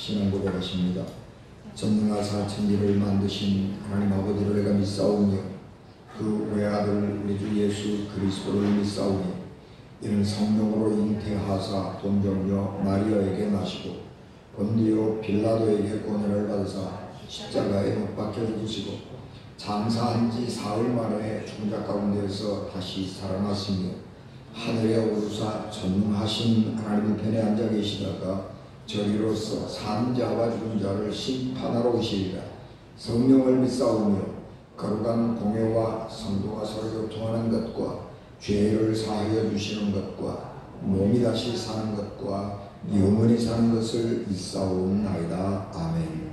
신앙 고백하십니다. 전능하사 천지를 만드신 하나님 아버지를 내가 믿사오며 그 외아들 우리 주 예수 그리스도를 믿사오니 이는 성령으로 잉태하사 동정녀 마리아에게 나시고 본디오 빌라도에게 고난을 받으사 십자가에 못 박혀 죽으시고 장사한 지 사흘 만에 죽은 자 가운데서 다시 살아났으며 하늘에 오르사 전능하신 하나님 편에 앉아 계시다가 저리로서 산 자와 죽은 자를 심판하러 오시리라. 성령을 믿사오며 거룩한 공회와 성도가 서로 교통하는 것과 죄를 사하여 주시는 것과 몸이 다시 사는 것과 영원히 사는 것을 믿사옵나이다. 아멘.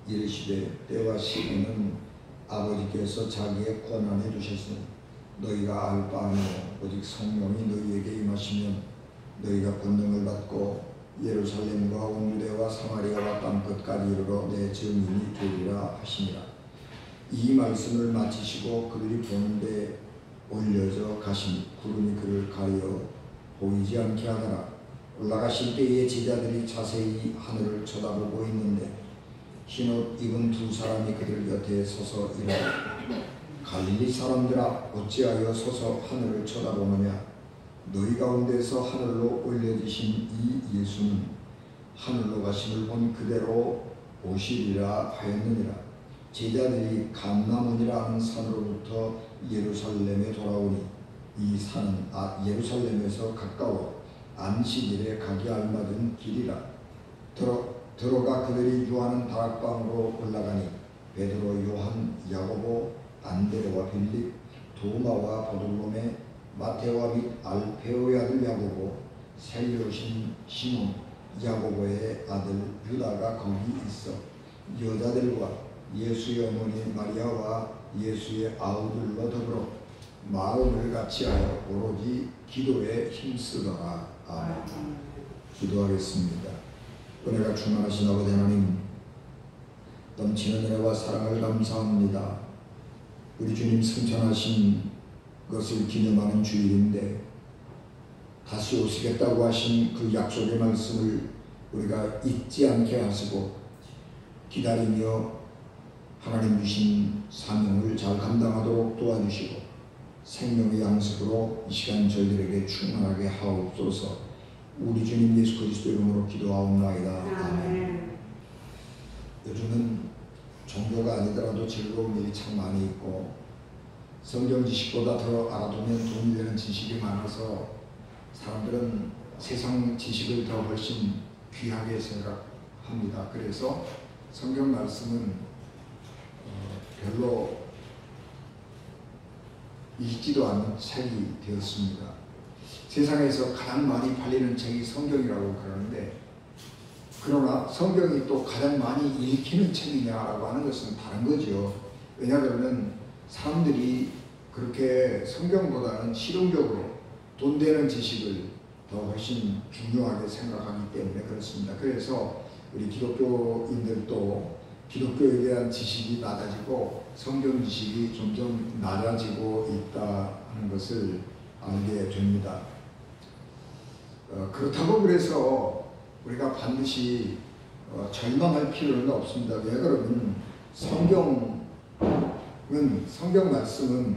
이르시되 때와 시기는 아버지께서 자기의 권한해 주셨으니 너희가 알 바 아니오. 오직 성령이 너희에게 임하시면 너희가 권능을 받고 예루살렘과 온 유대와 사마리아와 땅끝까지 이르러 내 증인이 되리라 하시니라. 이 말씀을 마치시고 그들이 보는데 올려져 가시니 구름이 그를 가려 보이지 않게 하더라. 올라가실 때에 제자들이 자세히 하늘을 쳐다보고 있는데 흰옷 입은 두 사람이 그들 곁에 서서 이르되 갈릴리 사람들아 어찌하여 서서 하늘을 쳐다보느냐. 너희 가운데서 하늘로 올려지신 이 예수는 하늘로 가심을 본 그대로 오시리라 하였느니라. 제자들이 감람원이라 하는 산으로부터 예루살렘에 돌아오니 이 산은 예루살렘에서 가까워 안식일에 가기 알맞은 길이라. 들어가 그들이 유하는 다락방으로 올라가니 베드로, 요한, 야고보, 안드레와 빌립, 도마와 보돌로메, 마테오와 및 알페오의 아들 야고보, 셀료신 시몬, 야고보의 아들 유다가 거기 있어 여자들과 예수의 어머니 마리아와 예수의 아우들로 더불어 마음을 같이하여 오로지 기도에 힘쓰더라. 아멘. 기도하겠습니다. 은혜가 충만하신 아버지 하나님, 넘치는 은혜와 사랑을 감사합니다. 우리 주님 승천하신 것을 기념하는 주일인데 다시 오시겠다고 하신 그 약속의 말씀을 우리가 잊지 않게 하시고 기다리며 하나님 주신 사명을 잘 감당하도록 도와주시고 생명의 양식으로 이 시간 저희들에게 충만하게 하옵소서. 우리 주님 예수 그리스도 이름으로 기도하옵나이다. 아멘. 요즘은 종교가 아니더라도 즐거운 일이 참 많이 있고 성경 지식보다 더 알아두면 도움이 되는 지식이 많아서 사람들은 세상 지식을 더 훨씬 귀하게 생각합니다. 그래서 성경 말씀은 별로 읽지도 않는 책이 되었습니다. 세상에서 가장 많이 팔리는 책이 성경이라고 그러는데, 그러나 성경이 또 가장 많이 읽히는 책이냐라고 하는 것은 다른 거죠. 왜냐하면 사람들이 그렇게 성경보다는 실용적으로 돈 되는 지식을 더 훨씬 중요하게 생각하기 때문에 그렇습니다. 그래서 우리 기독교인들도 기독교에 대한 지식이 낮아지고 성경 지식이 점점 낮아지고 있다는 것을 알게 됩니다. 그렇다고 그래서 우리가 반드시 절망할 필요는 없습니다. 왜 그러면 성경 말씀은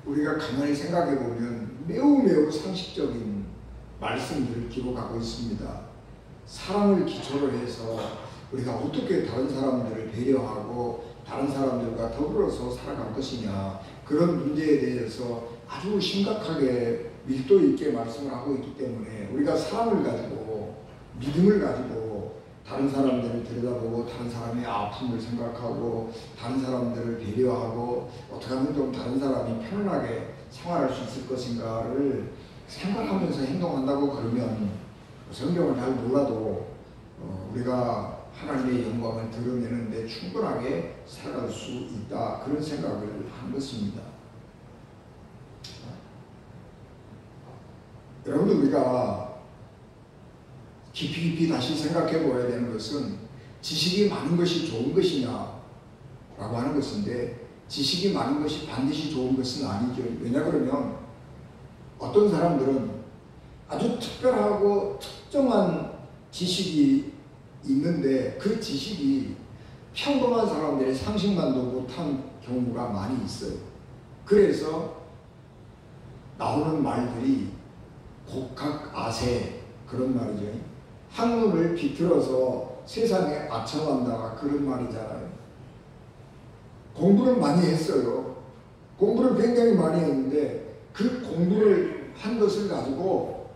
우리가 가만히 생각해 보면 매우 상식적인 말씀들을 기록하고 있습니다. 사랑을 기초로 해서 우리가 어떻게 다른 사람들을 배려하고 다른 사람들과 더불어서 살아갈 것이냐, 그런 문제에 대해서 아주 심각하게 밀도 있게 말씀을 하고 있기 때문에 우리가 사랑을 가지고 믿음을 가지고 다른 사람들을 들여다보고 다른 사람의 아픔을 생각하고 다른 사람들을 배려하고 어떻게 하면 좀 다른 사람이 편안하게 생활할 수 있을 것인가를 생각하면서 행동한다고 그러면 성경을 잘 몰라도 우리가 하나님의 영광을 드러내는데 충분하게 살아갈 수 있다, 그런 생각을 한 것입니다. 여러분들, 우리가 깊이 다시 생각해 보아야 되는 것은 지식이 많은 것이 좋은 것이냐 라고 하는 것인데, 지식이 많은 것이 반드시 좋은 것은 아니죠. 왜냐 그러면 어떤 사람들은 아주 특별하고 특정한 지식이 있는데 그 지식이 평범한 사람들의 상식만도 못한 경우가 많이 있어요. 그래서 나오는 말들이 곡학아세, 그런 말이죠. 학문을 비틀어서 세상에 아첨한다, 그런 말이잖아요. 공부를 많이 했어요. 공부를 굉장히 많이 했는데 그 공부를 한 것을 가지고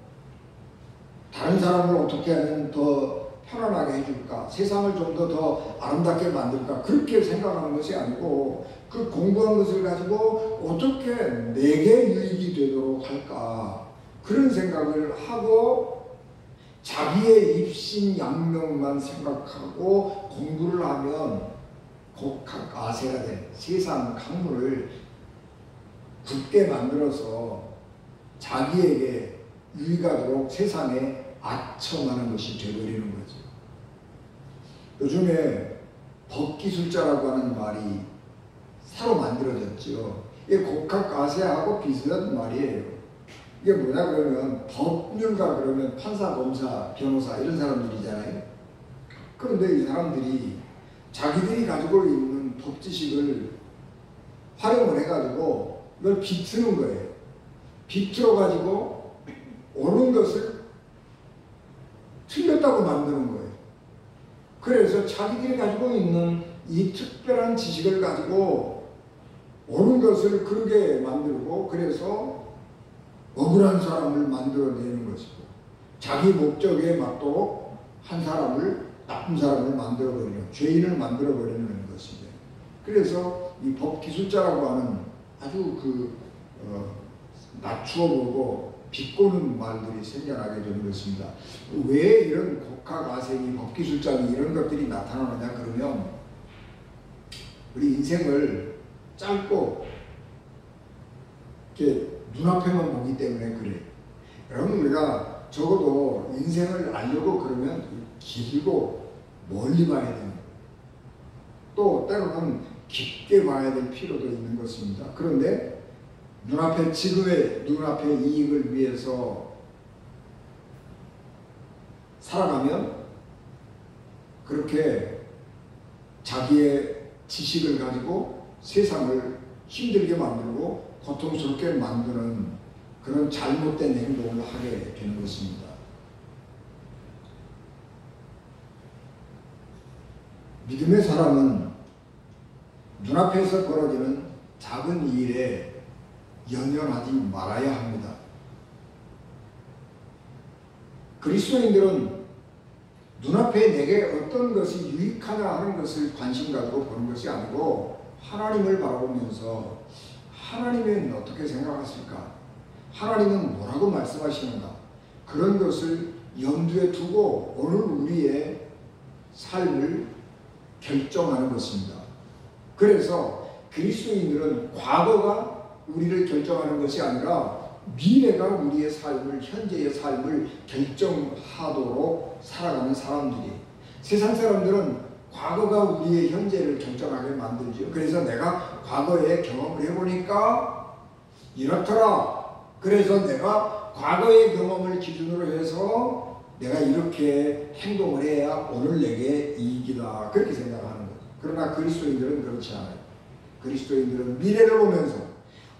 다른 사람을 어떻게 하면 더 편안하게 해줄까, 세상을 좀 더 아름답게 만들까, 그렇게 생각하는 것이 아니고 그 공부한 것을 가지고 어떻게 내게 유익이 되도록 할까, 그런 생각을 하고 자기의 입신양명만 생각하고 공부를 하면 곡학아세가 된 세상 학문을 굳게 만들어서 자기에게 유익하도록 세상에 아첨하는 것이 되어버리는 거죠. 요즘에 법기술자라고 하는 말이 새로 만들어졌죠. 이게 곡학아세하고 비슷한 말이에요. 이게 뭐냐 그러면 법률가 그러면 판사, 검사, 변호사 이런 사람들이잖아요. 그런데 이 사람들이 자기들이 가지고 있는 법 지식을 활용을 해가지고 이걸 비트는 거예요. 비틀어 가지고 옳은 것을 틀렸다고 만드는 거예요. 그래서 자기들이 가지고 있는 이 특별한 지식을 가지고 옳은 것을 그렇게 만들고, 그래서 억울한 사람을 만들어내는 것이고 자기 목적에 맞도록 한 사람을, 나쁜 사람을 만들어버리는, 죄인을 만들어버리는 것입니다. 그래서 이 법기술자라고 하는 아주 낮추어보고 비꼬는 말들이 생겨나게 되는 것입니다. 왜 이런 곡학아생이 법기술장이 이런 것들이 나타나느냐 그러면 우리 인생을 짧고 이렇게 눈앞에만 보기 때문에 그래. 여러분 우리가 적어도 인생을 알려고 그러면 길고 멀리 봐야 됩니다. 또 때로는 깊게 봐야 될 필요도 있는 것입니다. 그런데 눈앞에 지금의 눈앞의 이익을 위해서 살아가면 그렇게 자기의 지식을 가지고 세상을 힘들게 만들고 고통스럽게 만드는 그런 잘못된 행동을 하게 되는 것입니다. 믿음의 사람은 눈앞에서 벌어지는 작은 일에 연연하지 말아야 합니다. 그리스도인들은 눈앞에 내게 어떤 것이 유익하냐 하는 것을 관심 가지고 보는 것이 아니고 하나님을 바라보면서 하나님은 어떻게 생각하실까? 하나님은 뭐라고 말씀하시는가? 그런 것을 염두에 두고 오늘 우리의 삶을 결정하는 것입니다. 그래서 그리스도인들은 과거가 우리를 결정하는 것이 아니라 미래가 우리의 삶을, 현재의 삶을 결정하도록 살아가는 사람들이, 세상 사람들은 과거가 우리의 현재를 결정하게 만들죠. 그래서 내가 과거에 경험을 해보니까 이렇더라. 그래서 내가 과거의 경험을 기준으로 해서 내가 이렇게 행동을 해야 오늘 내게 이익이다. 그렇게 생각하는 거죠. 그러나 그리스도인들은 그렇지 않아요. 그리스도인들은 미래를 보면서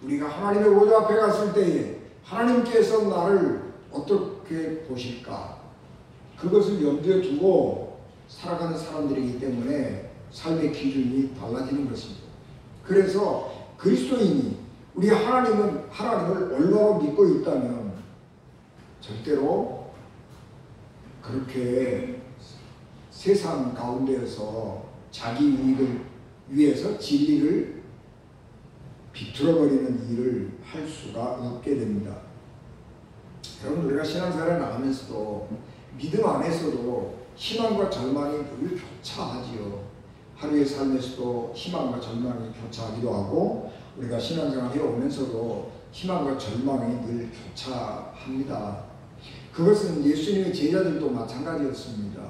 우리가 하나님의 보좌 앞에 갔을 때에 하나님께서 나를 어떻게 보실까? 그것을 염두에 두고 살아가는 사람들이기 때문에 삶의 기준이 달라지는 것입니다. 그래서 그리스도인이 우리 하나님을 얼마나 믿고 있다면 절대로 그렇게 세상 가운데에서 자기 이익을 위해서 진리를 비틀어버리는 일을 할 수가 없게 됩니다. 여러분 우리가 신앙생활을 나가면서도 믿음 안에서도 희망과 절망이 늘 교차하지요. 하루의 삶에서도 희망과 절망이 교차하기도 하고 우리가 신앙생활 해오면서도 희망과 절망이 늘 교차합니다. 그것은 예수님의 제자들도 마찬가지였습니다.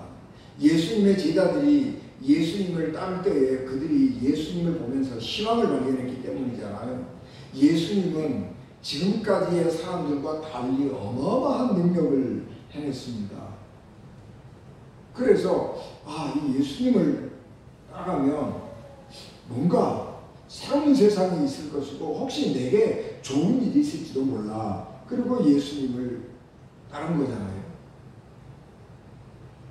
예수님의 제자들이 예수님을 따를 때에 그들이 예수님을 보면서 희망을 발견했기 때문이잖아요. 예수님은 지금까지의 사람들과 달리 어마어마한 능력을 행했습니다. 그래서 이 예수님을 따라가면 뭔가 새로운 세상이 있을 것이고 혹시 내게 좋은 일이 있을지도 몰라. 그리고 예수님을 따른 거잖아요.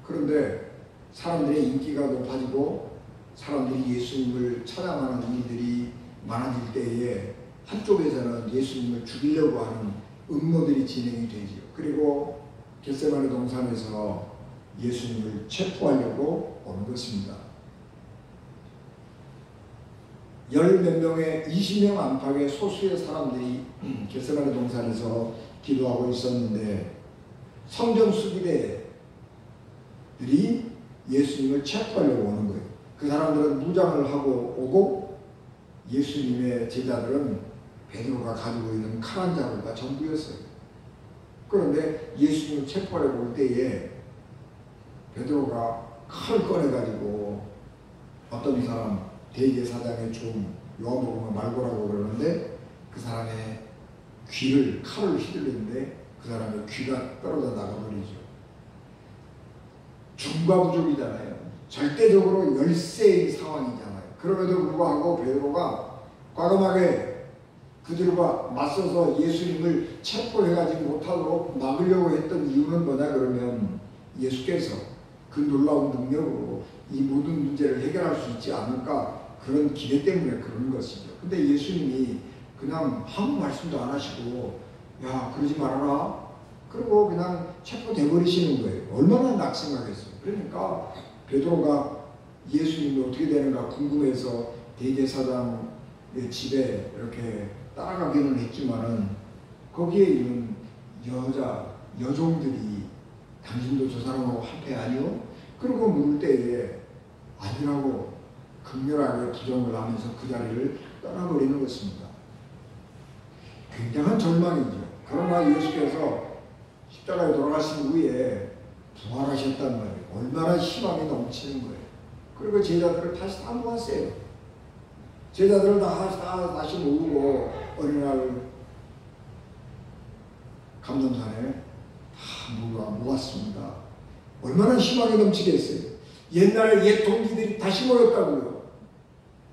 그런데 사람들의 인기가 높아지고 사람들이 예수님을 찬양하는 일들이 많아질 때에 한쪽에서는 예수님을 죽이려고 하는 음모들이 진행이 되죠. 그리고 겟세마네 동산에서 예수님을 체포하려고 오는 것입니다. 10몇 명의 20명 안팎의 소수의 사람들이 겟세마네 동산에서 기도하고 있었는데 성전 수비대들이 예수님을 체포하려고 오는 거예요. 그 사람들은 무장을 하고 오고 예수님의 제자들은 베드로가 가지고 있는 칼 한 자루가 전부였어요. 그런데 예수님을 체포하려고 올 때에 베드로가 칼을 꺼내가지고 어떤 사람 대제사장의 종 요한복음은 말고라고 그러는데 그 사람의 귀를 칼을 휘둘렀는데 그 사람의 귀가 떨어져 나가버리죠. 중과부족이잖아요. 절대적으로 열세의 상황이잖아요. 그럼에도 불구하고 베드로가 과감하게 그들과 맞서서 예수님을 체포해가지 못하도록 막으려고 했던 이유는 뭐냐 그러면 예수께서 그 놀라운 능력으로 이 모든 문제를 해결할 수 있지 않을까 그런 기대 때문에 그런 것이죠. 근데 예수님이 그냥 아무 말씀도 안 하시고 야 그러지 말아라 그리고 그냥 체포돼 버리시는 거예요. 얼마나 낙심하겠어요. 그러니까 베드로가 예수님이 어떻게 되는가 궁금해서 대제사장의 집에 이렇게 따라가기는 했지만은 거기에 있는 여종들이 당신도 저 사람하고 한패 아니요? 그러고 물을 때에 아니라고 극렬하게 부정을 하면서 그 자리를 떠나버리는 것입니다. 굉장한 절망이죠. 그러나 예수께서 십자가에 돌아가신 후에 부활하셨단 말이에요. 얼마나 희망이 넘치는 거예요. 그리고 제자들을 다시 다 모았어요. 제자들을 다시 모으고 어느 날 감람산에 다 모았습니다. 얼마나 희망이 넘치겠어요. 옛날에 옛 동기들이 다시 모였다고요.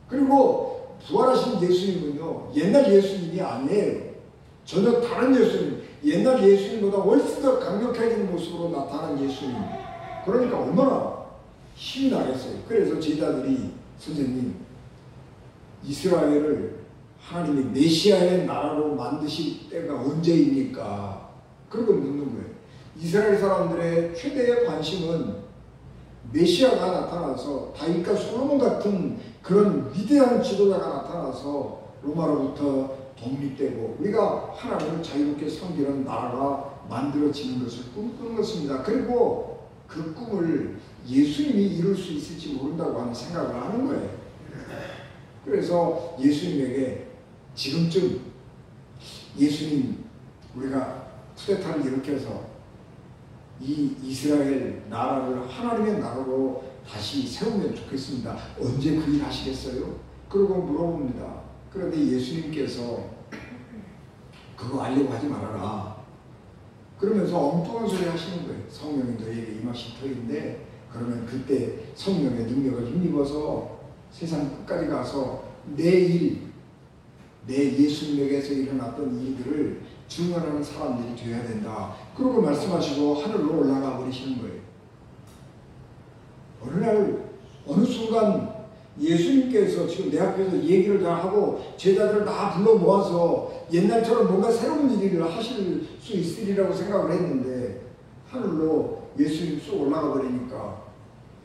그리고 부활하신 예수님은요, 옛날 예수님이 아니에요. 전혀 다른 예수님, 옛날 예수님보다 훨씬 더 강력해진 모습으로 나타난 예수님. 그러니까 얼마나 힘이 나겠어요. 그래서 제자들이 선생님, 이스라엘을 하나님이 메시아의 나라로 만드실 때가 언제입니까? 그러고 묻는 거예요. 이스라엘 사람들의 최대의 관심은 메시아가 나타나서 다윗과 솔로몬 같은 그런 위대한 지도자가 나타나서 로마로부터 독립되고 우리가 하나님을 자유롭게 섬기는 나라가 만들어지는 것을 꿈꾸는 것입니다. 그리고 그 꿈을 예수님이 이룰 수 있을지 모른다고 하는 생각을 하는 거예요. 그래서 예수님에게 지금쯤 예수님 우리가 쿠데타를 일으켜서 이 이스라엘 나라를 하나님의 나라로 다시 세우면 좋겠습니다. 언제 그 일 하시겠어요? 그러고 물어봅니다. 그런데 예수님께서 그거 알려고 하지 말아라. 그러면서 엉뚱한 소리 하시는 거예요. 성령이 너희에게 임하실 터인데 그러면 그때 성령의 능력을 힘입어서 세상 끝까지 가서 내 예수님에게서 일어났던 일들을 증언하는 사람들이 되어야 된다. 그러고 말씀하시고 하늘로 올라가 버리시는 거예요. 어느 날 어느 순간 예수님께서 지금 내 앞에서 얘기를 다 하고 제자들을 다 불러 모아서 옛날처럼 뭔가 새로운 일을 하실 수 있으리라고 생각을 했는데 하늘로 예수님 쑥 올라가 버리니까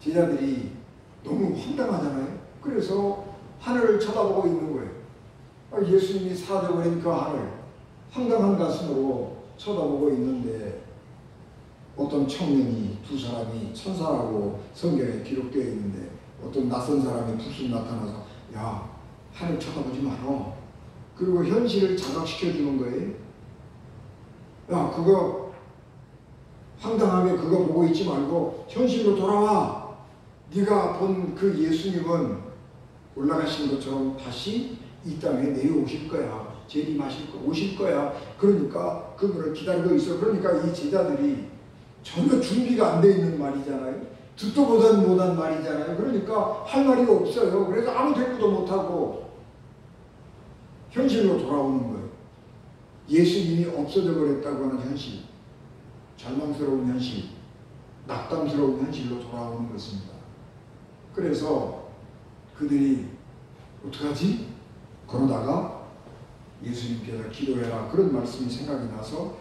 제자들이 너무 황당하잖아요. 그래서 하늘을 쳐다보고 있는 거예요. 예수님이 사라져버린 그 하늘, 황당한 가슴으로 쳐다보고 있는데 어떤 청년이 두 사람이 천사라고 성경에 기록되어 있는데 어떤 낯선 사람이 불쑥 나타나서 야, 하늘 쳐다보지 마라. 그리고 현실을 자각시켜 주는 거예요. 야, 그거 황당하게 그거 보고 있지 말고 현실로 돌아와. 네가 본 그 예수님은 올라가신 것처럼 다시 이 땅에 내려오실 거야. 재림하실 거, 오실 거야. 그러니까 그거를 기다리고 있어. 그러니까 이 제자들이 전혀 준비가 안 돼 있는 말이잖아요. 듣도 보던 못한 말이잖아요. 그러니까 할 말이 없어요. 그래서 아무 대꾸도 못하고 현실로 돌아오는 거예요. 예수님이 없어져 버렸다고 하는 현실, 절망스러운 현실, 낙담스러운 현실로 돌아오는 것입니다. 그래서 그들이 어떡하지? 그러다가 예수님께서 기도해라 그런 말씀이 생각이 나서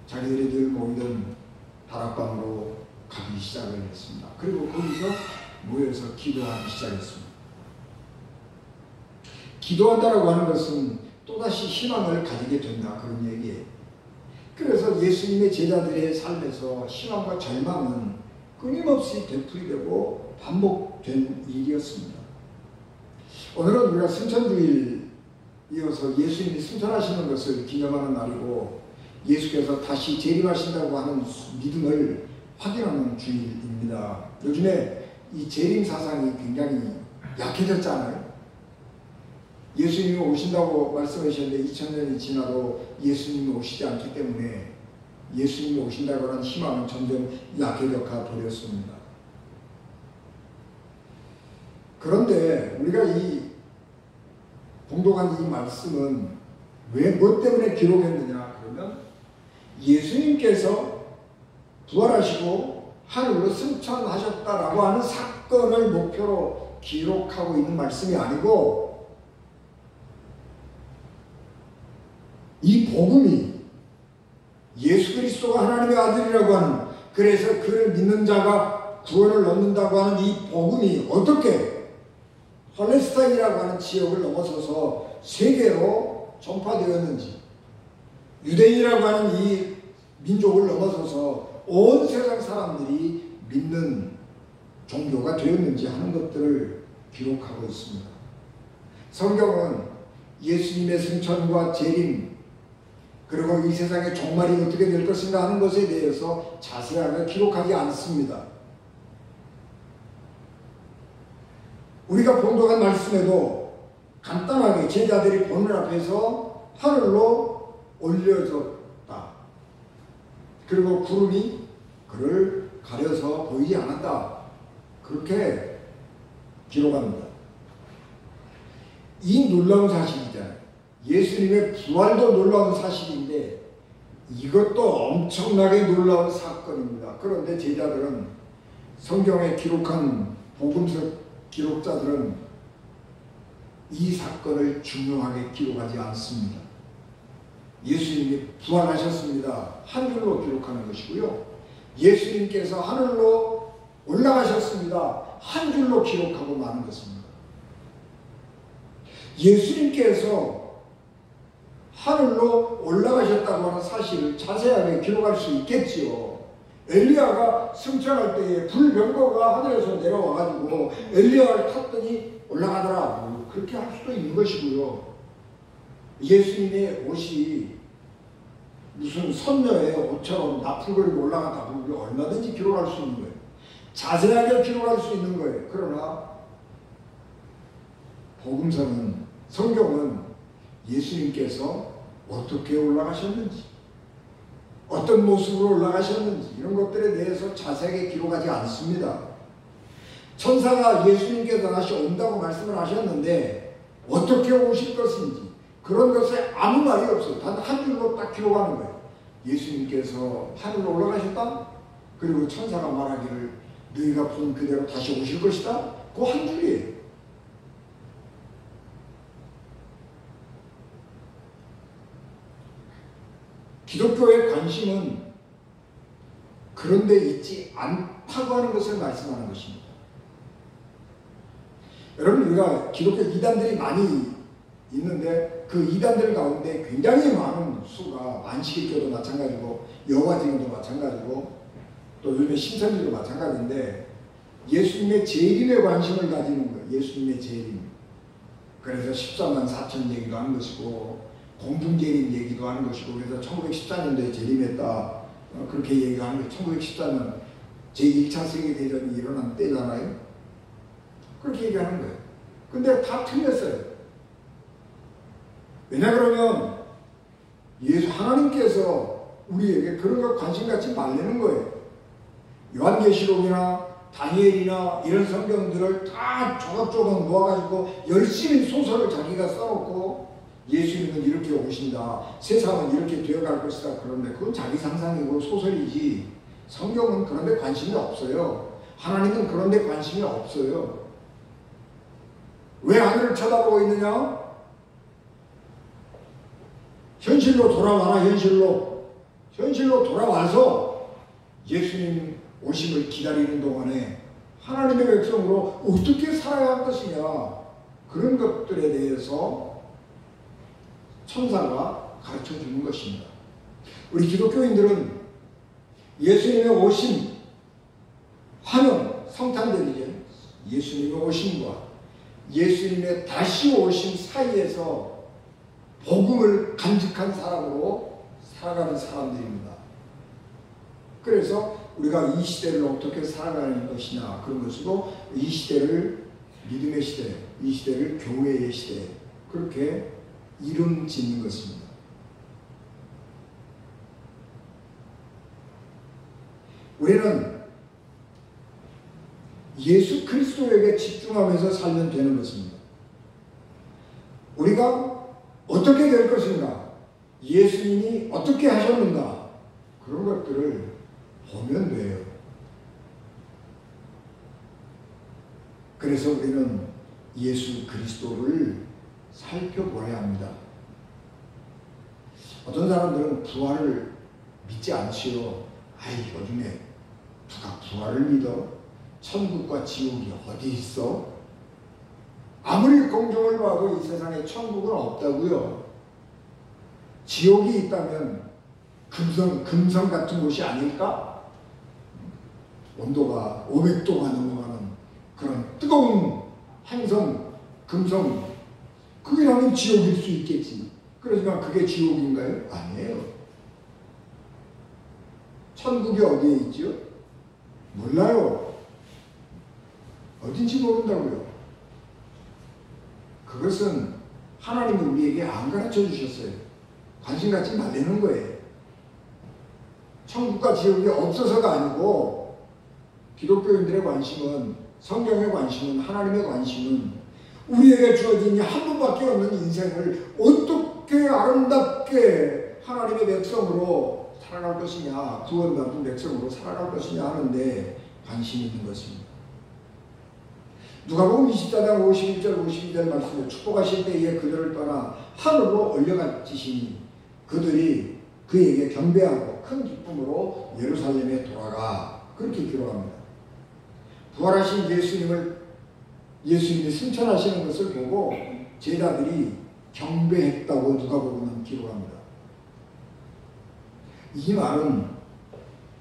자기들이 늘 모이던 다락방으로 가기 시작을 했습니다. 그리고 거기서 모여서 기도하기 시작했습니다. 기도한다라고 하는 것은 또다시 희망을 가지게 된다 그런 얘기예요. 그래서 예수님의 제자들의 삶에서 희망과 절망은 끊임없이 되풀이되고 반복된 일이었습니다. 오늘은 우리가 승천주일 이어서 예수님이 승천하시는 것을 기념하는 날이고 예수께서 다시 재림하신다고 하는 믿음을 확인하는 주일입니다. 요즘에 이 재림 사상이 굉장히 약해졌잖아요. 예수님이 오신다고 말씀하셨는데 2000년이 지나도 예수님이 오시지 않기 때문에 예수님이 오신다고 하는 희망은 점점 약해져 버렸습니다. 그런데 우리가 이 봉독한 이 말씀은 뭐 때문에 기록했느냐 그러면 예수님께서 부활하시고 하늘로 승천하셨다라고 하는 사건을 목표로 기록하고 있는 말씀이 아니고 이 복음이 예수 그리스도가 하나님의 아들이라고 하는 그래서 그를 믿는 자가 구원을 얻는다고 하는 이 복음이 어떻게 팔레스타인이라고 하는 지역을 넘어서서 세계로 전파되었는지 유대인이라고 하는 이 민족을 넘어서서 온 세상 사람들이 믿는 종교가 되었는지 하는 것들을 기록하고 있습니다. 성경은 예수님의 승천과 재림, 그리고 이 세상의 종말이 어떻게 될 것인가 하는 것에 대해서 자세하게 기록하지 않습니다. 우리가 본독한 말씀에도 간단하게 제자들이 보는 앞에서 하늘로 올려졌다. 그리고 구름이 그를 가려서 보이지 않았다. 그렇게 기록합니다. 이 놀라운 사실이잖아요. 예수님의 부활도 놀라운 사실인데 이것도 엄청나게 놀라운 사건입니다. 그런데 제자들은, 성경에 기록한 복음서 기록자들은 이 사건을 중요하게 기록하지 않습니다. 예수님이 부활하셨습니다. 한 줄로 기록하는 것이고요. 예수님께서 하늘로 올라가셨습니다. 한 줄로 기록하고 마는 것입니다. 예수님께서 하늘로 올라가셨다고 하는 사실을 자세하게 기록할 수 있겠지요. 엘리야가 승천할 때에 불병거가 하늘에서 내려와가지고 엘리야를 탔더니 올라가더라. 그렇게 할 수도 있는 것이고요. 예수님의 옷이 무슨 선녀의 옷처럼 나풀거리고 올라가다 보면 얼마든지 기록할 수 있는 거예요. 자세하게 기록할 수 있는 거예요. 그러나 복음서는, 성경은 예수님께서 어떻게 올라가셨는지, 어떤 모습으로 올라가셨는지 이런 것들에 대해서 자세하게 기록하지 않습니다. 천사가 예수님께서 다시 온다고 말씀을 하셨는데 어떻게 오실 것인지 그런 것에 아무 말이 없어요. 단 한 줄로 딱 기록하는 거예요. 예수님께서 하늘로 올라가셨다. 그리고 천사가 말하기를 너희가 본 그대로 다시 오실 것이다. 그 한 줄이에요. 기독교의 관심은 그런 데 있지 않다고 하는 것을 말씀하는 것입니다. 여러분, 우리가 기독교 이단들이 많이 있는데 그 이단들 가운데 굉장히 많은 수가 안식일교도 마찬가지고 여호와증인도 마찬가지고 또 요즘에 신천지도 마찬가지인데 예수님의 재림에 관심을 가지는 거예요. 예수님의 재림. 그래서 13만 4천 얘기도 하는 것이고 공중재림 얘기도 하는 것이고, 그래서 1914년도에 재림했다 그렇게 얘기하는 게 1914년 제1차 세계대전이 일어난 때잖아요. 그렇게 얘기하는 거예요. 근데 다 틀렸어요. 왜냐 그러면 하나님께서 우리에게 그런 거 관심 갖지 말라는 거예요. 요한계시록이나 다니엘이나 이런 성경들을 다 조각조각 모아가지고 열심히 소설을 자기가 써놓고 예수님은 이렇게 오신다, 세상은 이렇게 되어갈 것이다. 그런데 그건 자기 상상이고 소설이지 성경은 그런 데 관심이 없어요. 하나님은 그런 데 관심이 없어요. 왜 하늘을 쳐다보고 있느냐? 현실로 돌아와라. 현실로 돌아와서 예수님 오심을 기다리는 동안에 하나님의 백성으로 어떻게 살아야 할 것이냐, 그런 것들에 대해서 천사가 가르쳐 주는 것입니다. 우리 기독교인들은 예수님의 오심, 환영, 성탄절이죠. 예수님의 오심과 예수님의 다시 오심 사이에서 복음을 간직한 사람으로 살아가는 사람들입니다. 그래서 우리가 이 시대를 어떻게 살아가는 것이냐, 그런 것이고, 이 시대를 믿음의 시대, 이 시대를 교회의 시대, 그렇게 이름 짓는 것입니다. 우리는 예수 그리스도에게 집중하면서 살면 되는 것입니다. 우리가 어떻게 될 것인가, 예수님이 어떻게 하셨는가, 그런 것들을 보면 돼요. 그래서 우리는 예수 그리스도를 살펴보아야 합니다. 어떤 사람들은 부활을 믿지 않지요. 요즘에 누가 부활을 믿어? 천국과 지옥이 어디 있어? 아무리 공중을 봐도 이 세상에 천국은 없다고요. 지옥이 있다면 금성 같은 곳이 아닐까? 온도가 500도가 넘어가는 그런 뜨거운 행성, 금성, 그게라면 지옥일 수 있겠지. 그렇지만 그게 지옥인가요? 아니에요. 천국이 어디에 있죠? 몰라요. 어딘지 모른다고요. 그것은 하나님이 우리에게 안 가르쳐 주셨어요. 관심 갖지 말라는 거예요. 천국과 지옥이 없어서가 아니고 기독교인들의 관심은, 성경의 관심은, 하나님의 관심은 우리에게 주어진 이 한 번밖에 없는 인생을 어떻게 아름답게 하나님의 백성으로 살아갈 것이냐, 구원받은 백성으로 살아갈 것이냐 하는데 관심이 있는 것입니다. 누가복음 24장 51절 52절 말씀에 축복하실 때에 그들을 떠나 하늘로 올려가시니 그들이 그에게 경배하고 큰 기쁨으로 예루살렘에 돌아가, 그렇게 기록합니다. 부활하신 예수님이 승천하시는 것을 보고 제자들이 경배했다고 누가복음은 기록합니다. 이 말은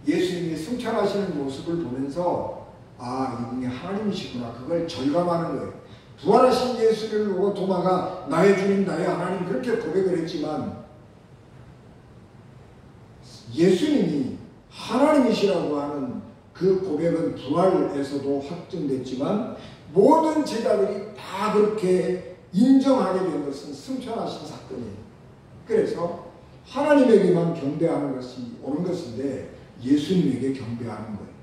예수님이 승천하시는 모습을 보면서 이분이 하나님이시구나, 그걸 절감하는 거예요. 부활하신 예수를 보고 도마가 나의 주님 나의 하나님 그렇게 고백을 했지만 예수님이 하나님이시라고 하는 그 고백은 부활에서도 확증됐지만 모든 제자들이 다 그렇게 인정하게 된 것은 승천하신 사건이에요. 그래서 하나님에게만 경배하는 것이 옳은 것인데 예수님에게 경배하는 거예요.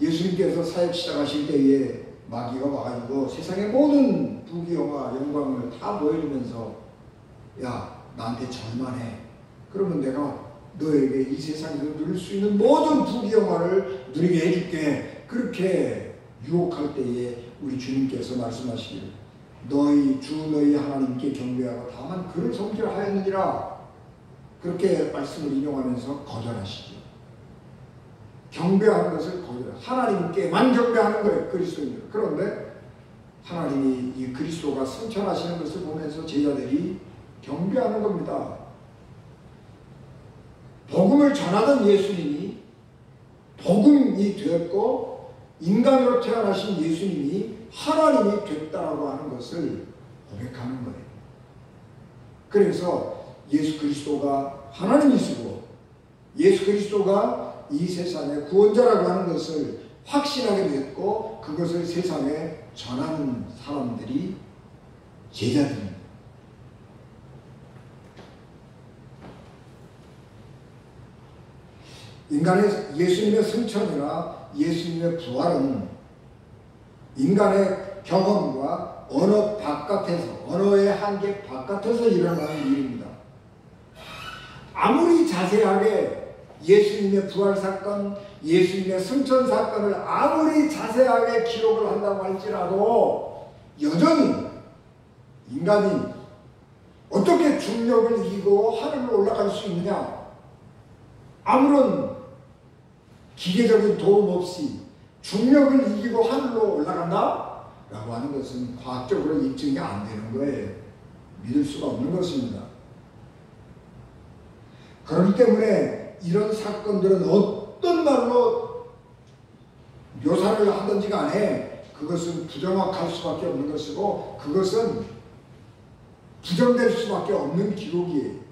예수님께서 사역 시작하실 때에 마귀가 와가지고 세상의 모든 부귀영화 영광을 다 보여주면서 야, 나한테 절만해. 그러면 내가 너에게 이 세상에서 누릴 수 있는 모든 부귀영화를 누리게 해줄게. 그렇게 유혹할 때에 우리 주님께서 말씀하시기를 너희 주 너희 하나님께 경배하고 다만 그를 섬기하였느니라, 그렇게 말씀을 인용하면서 거절하시죠. 경배하는 것을 거절해요. 하나님께만 경배하는 거예요, 그리스도인들. 그런데 하나님이 이 그리스도가 승천하시는 것을 보면서 제자들이 경배하는 겁니다. 복음을 전하던 예수님이 복음이 되었고 인간으로 태어나신 예수님이 하나님이 됐다라고 하는 것을 고백하는 거예요. 그래서 예수 그리스도가 하나님이시고 예수 그리스도가 이 세상의 구원자라고 하는 것을 확신하게 됐고 그것을 세상에 전하는 사람들이 제자들입니다. 인간의 예수님의 승천이나 예수님의 부활은 인간의 경험과 언어 바깥에서, 언어의 한계 바깥에서 일어나는 일입니다. 아무리 자세하게 예수님의 부활 사건, 예수님의 승천 사건을 아무리 자세하게 기록을 한다고 할지라도 여전히 인간이 어떻게 중력을 이기고 하늘로 올라갈 수 있느냐, 아무런 기계적인 도움 없이 중력을 이기고 하늘로 올라간다? 라고 하는 것은 과학적으로 입증이 안 되는 거예요. 믿을 수가 없는 것입니다. 그렇기 때문에 이런 사건들은 어떤 말로 묘사를 하든지 간에 그것은 부정확할 수밖에 없는 것이고 그것은 부정될 수밖에 없는 기록이에요.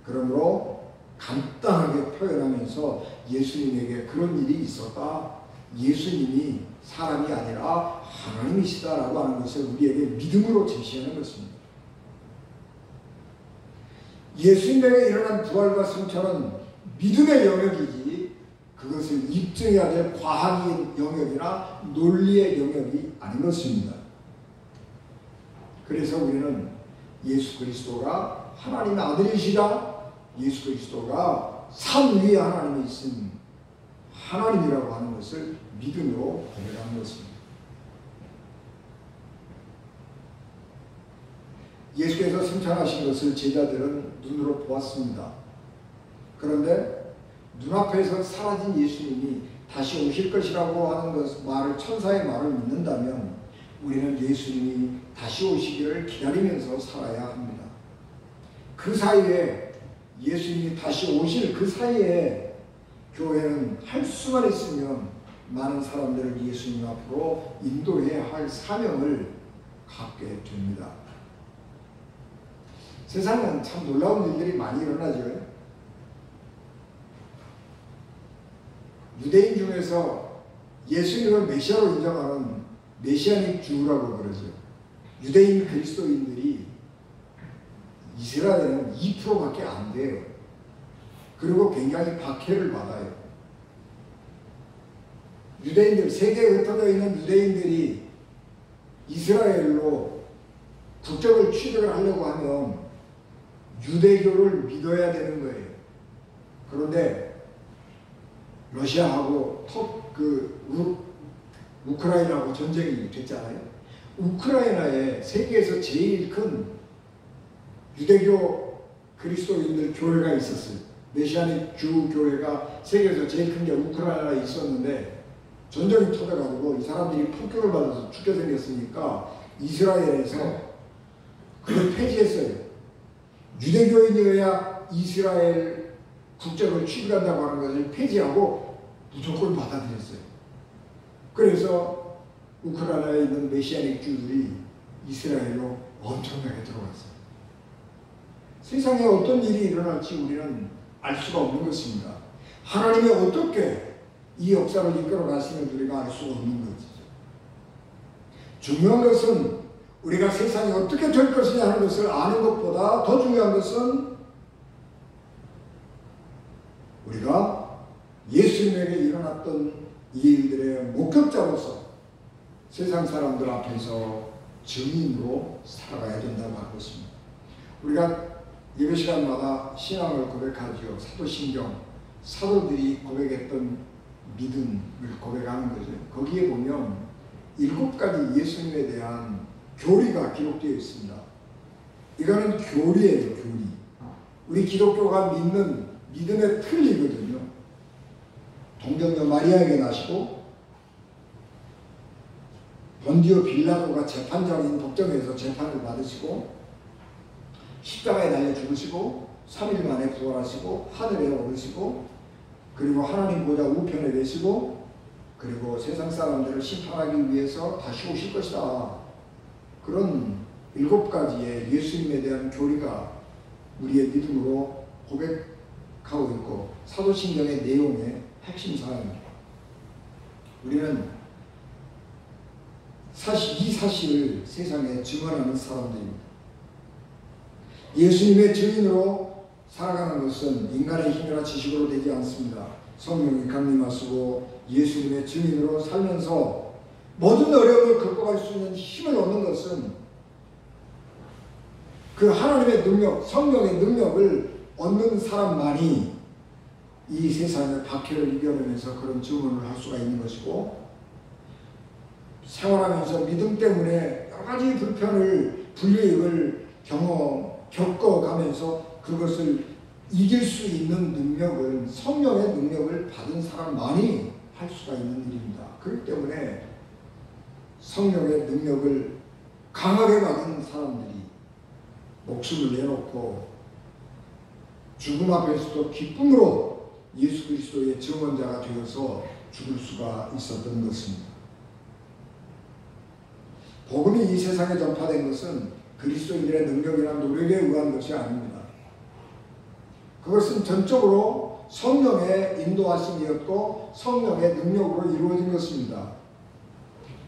그러므로 간단하게 표현하면서 예수님에게 그런 일이 있었다, 예수님이 사람이 아니라 하나님이시다라고 하는 것을 우리에게 믿음으로 제시하는 것입니다. 예수님에게 일어난 부활과 승천은 믿음의 영역이지 그것을 입증해야 될 과학의 영역이나 논리의 영역이 아닌 것입니다. 그래서 우리는 예수 그리스도가 하나님의 아들이시다, 예수 그리스도가 삼위의 하나님이신 하나님이라고 하는 것을 믿음으로 고백하는 것입니다. 예수께서 승천하신 것을 제자들은 눈으로 보았습니다. 그런데 눈앞에서 사라진 예수님이 다시 오실 것이라고 하는 말을, 천사의 말을 믿는다면 우리는 예수님이 다시 오시기를 기다리면서 살아야 합니다. 그 사이에 예수님이 다시 오실 그 사이에 교회는 할 수만 있으면 많은 사람들을 예수님 앞으로 인도해야 할 사명을 갖게 됩니다. 세상은 참 놀라운 일들이 많이 일어나죠. 유대인 중에서 예수님을 메시아로 인정하는 메시아닉 주라고 그러죠. 유대인 그리스도인들이 이스라엘은 2%밖에 안 돼요. 그리고 굉장히 박해를 받아요. 유대인들, 세계에 흩어져 있는 유대인들이 이스라엘로 국적을 취득을 하려고 하면 유대교를 믿어야 되는 거예요. 그런데 러시아하고 우크라이나하고 전쟁이 됐잖아요. 우크라이나에 세계에서 제일 큰 유대교 그리스도인들 교회가 있었어요. 메시아닉 주 교회가 세계에서 제일 큰 게 우크라이나에 있었는데 전쟁이 터져가지고 이 사람들이 폭격을 받아서 죽게 생겼으니까 이스라엘에서 그걸 폐지했어요. 유대교인이어야 이스라엘 국적을 취득한다고 하는 것을 폐지하고 무조건 받아들였어요. 그래서 우크라이나에 있는 메시아닉 주들이 이스라엘로 엄청나게 들어갔어요. 세상에 어떤 일이 일어날지 우리는 알 수가 없는 것입니다. 하나님이 어떻게 이 역사를 이끌어 가시는 우리가 알 수가 없는 것이죠. 중요한 것은 우리가 세상이 어떻게 될 것이냐 하는 것을 아는 것보다 더 중요한 것은 우리가 예수님에게 일어났던 이 일들의 목격자로서 세상 사람들 앞에서 증인으로 살아가야 된다고 할 것입니다. 우리가 예배 시간마다 신앙을 고백하지요. 사도신경, 사도들이 고백했던 믿음을 고백하는 거죠. 거기에 보면 7가지 예수님에 대한 교리가 기록되어 있습니다. 이거는 교리예요, 교리. 우리 기독교가 믿는 믿음의 틀이거든요. 동정녀 마리아에게 나시고 본디오 빌라도가 재판장인 법정에서 재판을 받으시고 십자가에 달려 죽으시고 3일 만에 부활하시고 하늘에 오르시고 그리고 하나님 보좌 우편에 계시고 그리고 세상 사람들을 심판하기 위해서 다시 오실 것이다. 그런 7가지의 예수님에 대한 교리가 우리의 믿음으로 고백하고 있고 사도신경의 내용의 핵심 사항입니다. 우리는 이 사실을 세상에 증언하는 사람들입니다. 예수님의 증인으로 살아가는 것은 인간의 힘이나 지식으로 되지 않습니다. 성령이 강림하시고 예수님의 증인으로 살면서 모든 어려움을 극복할 수 있는 힘을 얻는 것은 그 하나님의 능력, 성령의 능력을 얻는 사람만이 이 세상의 박해를 이겨내면서 그런 증언을 할 수가 있는 것이고 생활하면서 믿음 때문에 여러 가지 불이익을 겪어가면서 그것을 이길 수 있는 능력을 성령의 능력을 받은 사람만이 할 수가 있는 일입니다. 그렇기 때문에 성령의 능력을 강하게 받은 사람들이 목숨을 내놓고 죽음 앞에서도 기쁨으로 예수 그리스도의 증언자가 되어서 죽을 수가 있었던 것입니다. 복음이 이 세상에 전파된 것은 그리스도인들의 능력이나 노력에 의한 것이 아닙니다. 그것은 전적으로 성령의 인도하심이었고 성령의 능력으로 이루어진 것입니다.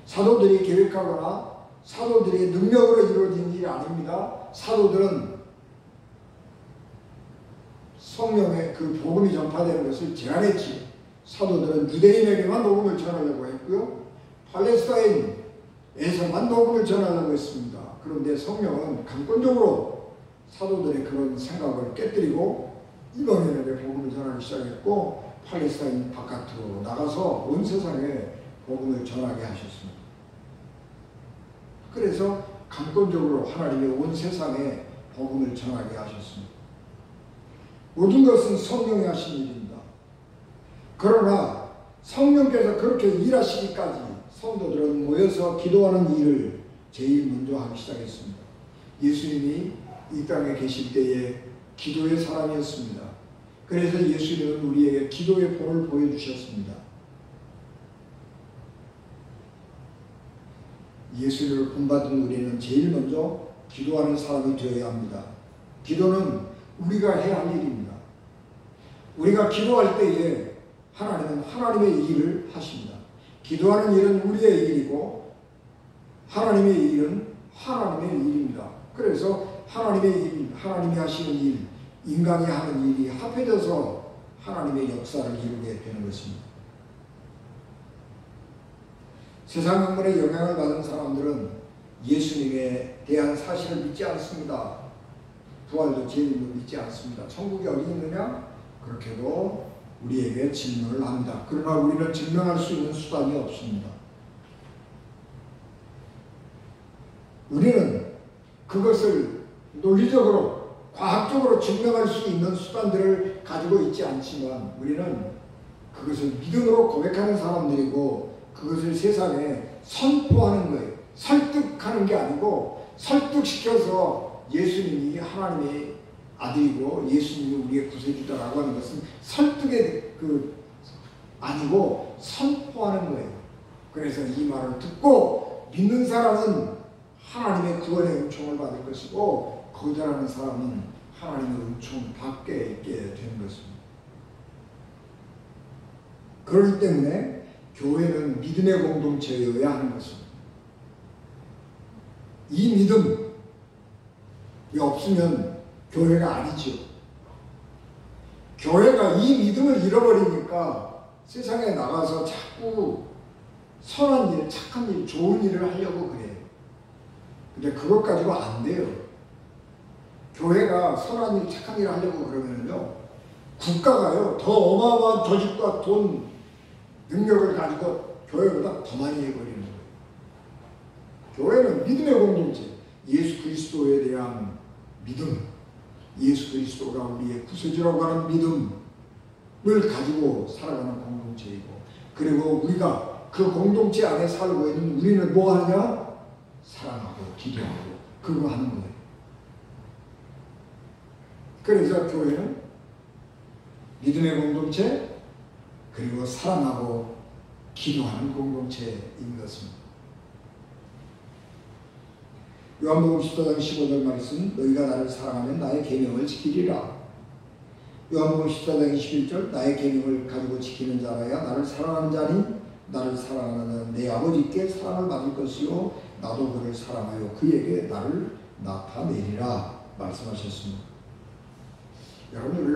사도들이 계획하거나 사도들의 능력으로 이루어진 일이 아닙니다. 사도들은 성령의 그 복음이 전파되는 것을 제안했지. 사도들은 유대인에게만 복음을 전하려고 했고요. 팔레스타인에서만 복음을 전하려고 했습니다. 그런데 성령은 강권적으로 사도들의 그런 생각을 깨뜨리고 이방인에게 복음을 전하기 시작했고 팔레스타인 바깥으로 나가서 온 세상에 복음을 전하게 하셨습니다. 그래서 강권적으로 하나님이 온 세상에 복음을 전하게 하셨습니다. 모든 것은 성령이 하신 일입니다. 그러나 성령께서 그렇게 일하시기까지 성도들은 모여서 기도하는 일을 제일 먼저 하기 시작했습니다. 예수님이 이 땅에 계실 때에 기도의 사람이었습니다. 그래서 예수님은 우리에게 기도의 본을 보여주셨습니다. 예수를 본받은 우리는 제일 먼저 기도하는 사람이 되어야 합니다. 기도는 우리가 해야 할 일입니다. 우리가 기도할 때에 하나님은 하나님의 일을 하십니다. 기도하는 일은 우리의 일이고 하나님의 일은 하나님의 일입니다. 그래서 하나님의 일, 하나님이 하시는 일, 인간이 하는 일이 합해져서 하나님의 역사를 이루게 되는 것입니다. 세상 만물의 영향을 받은 사람들은 예수님에 대한 사실을 믿지 않습니다. 부활도 재림도 믿지 않습니다. 천국이 어디 있느냐? 그렇게도 우리에게 질문을 합니다. 그러나 우리는 증명할 수 있는 수단이 없습니다. 우리는 그것을 논리적으로, 과학적으로 증명할 수 있는 수단들을 가지고 있지 않지만 우리는 그것을 믿음으로 고백하는 사람들이고 그것을 세상에 선포하는 거예요. 설득하는 게 아니고 설득시켜서 예수님이 하나님의 아들이고 예수님이 우리의 구세주다라고 하는 것은 설득의 아니고 선포하는 거예요. 그래서 이 말을 듣고 믿는 사람은 하나님의 구원의 은총을 받을 것이고 거절하는 사람은 하나님의 은총 밖에 있게 되는 것입니다. 그렇기 때문에 교회는 믿음의 공동체여야 하는 것입니다. 이 믿음이 없으면 교회가 아니죠. 교회가 이 믿음을 잃어버리니까 세상에 나가서 자꾸 선한 일, 착한 일, 좋은 일을 하려고 그래요. 근데 그것 가지고 안 돼요. 교회가 선한 일, 착한 일을 하려고 그러면요, 국가가요, 더 어마어마한 조직과 돈, 능력을 가지고 교회보다 더 많이 해버리는 거예요. 교회는 믿음의 공동체, 예수 그리스도에 대한 믿음, 예수 그리스도가 우리의 구세주라고 하는 믿음을 가지고 살아가는 공동체이고, 그리고 우리가 그 공동체 안에 살고 있는 우리는 뭐 하냐? 사랑하고 기도하고 그거 하는 거예요. 그래서 교회는 믿음의 공동체, 그리고 사랑하고 기도하는 공동체인 것입니다. 요한복음 14장 15절 말씀, 너희가 나를 사랑하면 나의 계명을 지키리라. 요한복음 14장 21절, 나의 계명을 가지고 지키는 자라야 나를 사랑하는 자니 나를 사랑하는 내 아버지께 사랑을 받을 것이요 나도 그를 사랑하여 그에게 나를 나타내리라 말씀하셨습니다. 여러분,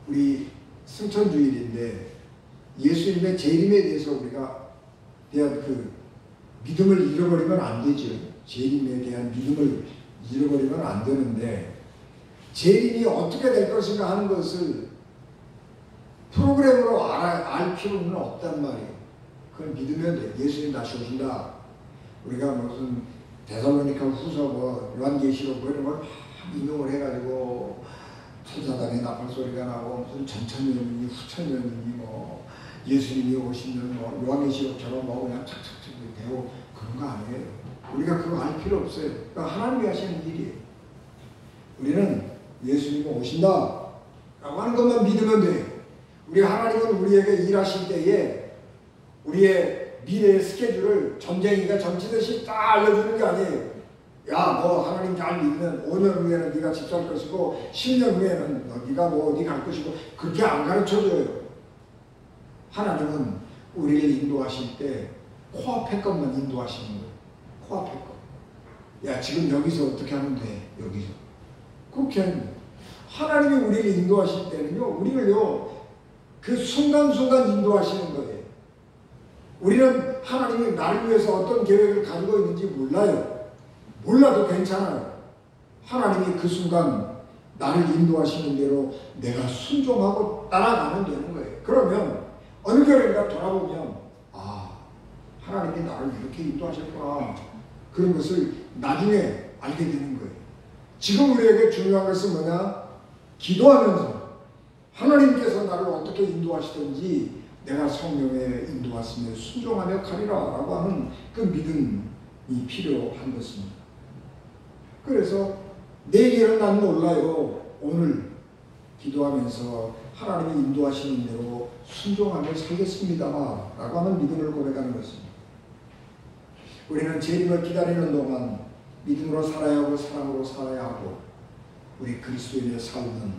우리 승천주일인데 예수님의 재림에 대해서 우리가 대한 믿음을 잃어버리면 안 되죠. 재림에 대한 믿음을 잃어버리면 안 되는데, 재림이 어떻게 될 것인가 하는 것을 프로그램으로 알 필요는 없단 말이에요. 그걸 믿으면 돼. 예수님 다시 오신다. 우리가 무슨 데살로니가 후서 요한계시록 이런 걸 막 인용을 해가지고 천사단의 나팔 소리가 나고 무슨 전천년이니 후천년이니 예수님이 오시는 요한계시록처럼 그냥 착착착 되고 그런 거 아니에요. 우리가 그거 알 필요 없어요. 그러니까 하나님이 하시는 일이에요. 우리는 예수님이 오신다 라고 하는 것만 믿으면 돼요. 우리 하나님은 우리에게 일하실 때에 우리의 미래의 스케줄을 점쟁이가 점치듯이 다 알려주는 게 아니에요. 야, 너 하나님 잘 믿으면 5년 후에는 네가 집 살 것이고 10년 후에는 네가 어디 갈 것이고 그렇게 안 가르쳐줘요. 하나님은 우리를 인도하실 때 코앞의 것만 인도하시는 거예요. 코앞의 것. 야, 지금 여기서 어떻게 하면 돼? 여기서. 그렇게 하는 거예요. 하나님이 우리를 인도하실 때는요, 우리를요, 그 순간순간 인도하시는 거예요. 우리는 하나님이 나를 위해서 어떤 계획을 가지고 있는지 몰라요. 몰라도 괜찮아요. 하나님이 그 순간 나를 인도하시는 대로 내가 순종하고 따라가면 되는 거예요. 그러면 어느 결인가 돌아보면 하나님이 나를 이렇게 인도하셨구나. 그런 것을 나중에 알게 되는 거예요. 지금 우리에게 중요한 것은 뭐냐? 기도하면서 하나님께서 나를 어떻게 인도하시든지 내가 성령의 인도하심에 순종하며 가리라 라고 하는 그 믿음이 필요한 것입니다. 그래서 내일은 난 몰라요. 오늘 기도하면서 하나님이 인도하시는 대로 순종하며 살겠습니다 라고 하는 믿음을 고백하는 것입니다. 우리는 재림을 기다리는 동안 믿음으로 살아야 하고 사랑으로 살아야 하고 우리 그리스도인의 삶은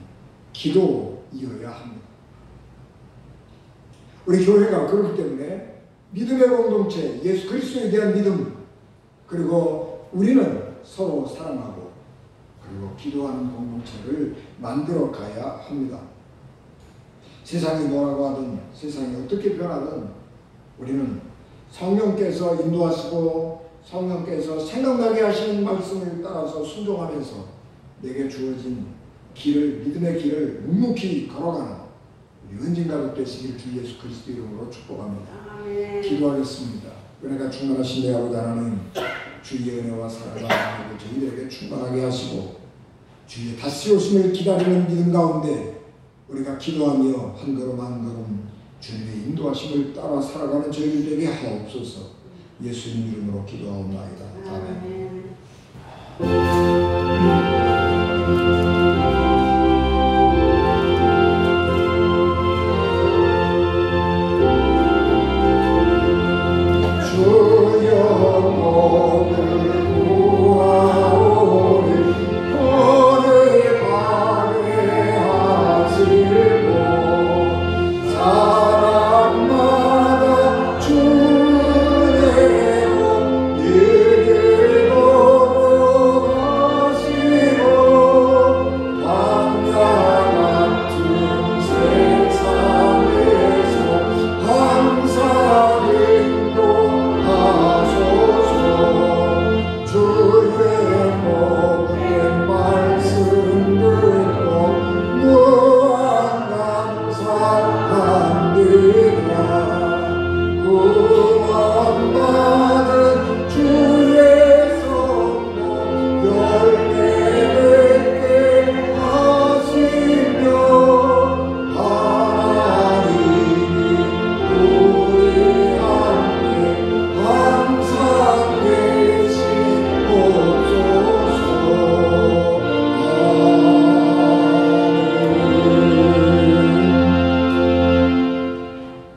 기도이어야 합니다. 우리 교회가 그렇기 때문에 믿음의 공동체, 예수 그리스도에 대한 믿음, 그리고 우리는 서로 사랑하고 그리고 기도하는 공동체를 만들어 가야 합니다. 세상이 뭐라고 하든 세상이 어떻게 변하든 우리는 성령께서 인도하시고 성령께서 생각나게 하시는 말씀을 따라서 순종하면서 내게 주어진 길을, 믿음의 길을 묵묵히 걸어가는 우리 은진가족 되시기를 주 예수 그리스도 이름으로 축복합니다. 아멘. 기도하겠습니다. 은혜가 충만하신 내 아버지 하나님, 주의 은혜와 사랑과 저희들에게 충만하게 하시고 주의 다시 오심을 기다리는 믿음 가운데 우리가 기도하며 한 걸음 한 걸음 주님의 인도하심을 따라 살아가는 저희들 되게 하옵소서. 예수님 이름으로 기도하옵나이다. 아멘.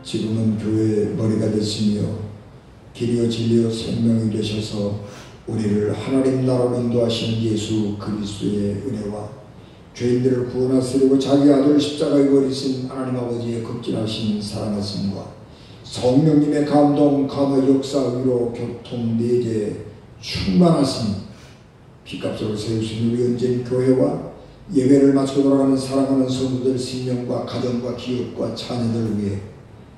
지금은 교회의 머리가 되시며 길이요 진리요 생명이 되셔서 우리를 하나님 나라로 인도하시는 예수 그리스도의 은혜와 죄인들을 구원하시려고 자기 아들 십자가에 버리신 하나님 아버지의 극진하신 사랑하심과 성령님의 감동, 감화, 역사, 위로, 교통, 내재, 충만하심, 피값으로 세우신 우리 언제인 교회와 예배를 마치고 돌아가는 사랑하는 성도들 생명과 가정과 기업과 자녀들 위해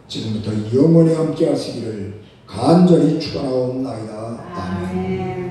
지금부터 영원히 함께 하시기를 간절히 축원하옵나이다. 아멘.